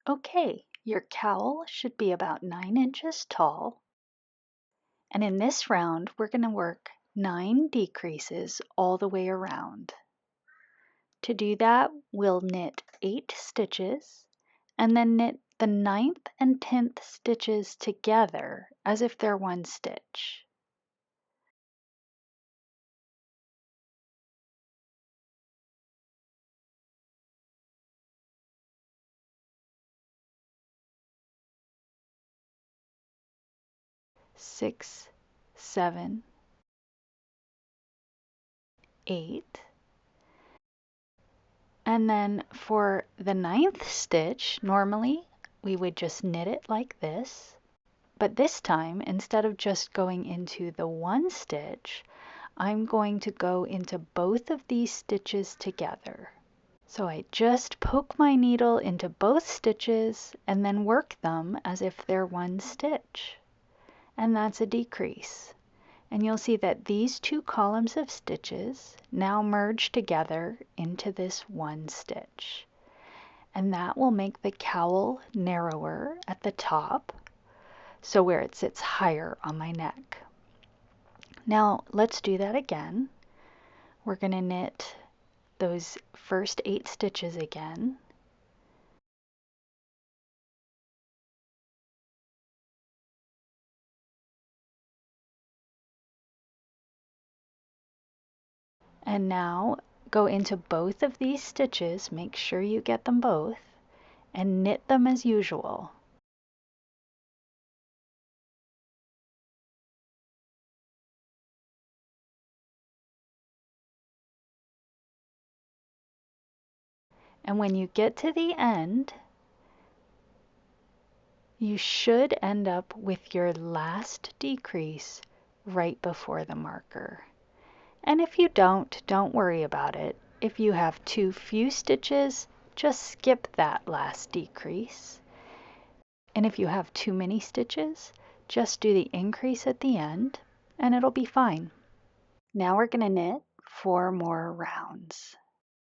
Okay, your cowl should be about 9 inches tall. And in this round, we're going to work 9 decreases all the way around. To do that, we'll knit 8 stitches and then knit the 9th and 10th stitches together as if they're one stitch. Six, 7, 8. And then for the 9th stitch, normally we would just knit it like this. But this time, instead of just going into the one stitch, I'm going to go into both of these stitches together. So I just poke my needle into both stitches and then work them as if they're one stitch. And that's a decrease. And you'll see that these two columns of stitches now merge together into this one stitch. And that will make the cowl narrower at the top, so where it sits higher on my neck. Now let's do that again. We're going to knit those first 8 stitches again. And now go into both of these stitches, make sure you get them both, and knit them as usual. And when you get to the end, you should end up with your last decrease right before the marker. And if you don't worry about it. If you have too few stitches, just skip that last decrease. And if you have too many stitches, just do the increase at the end and it'll be fine. Now we're going to knit 4 more rounds.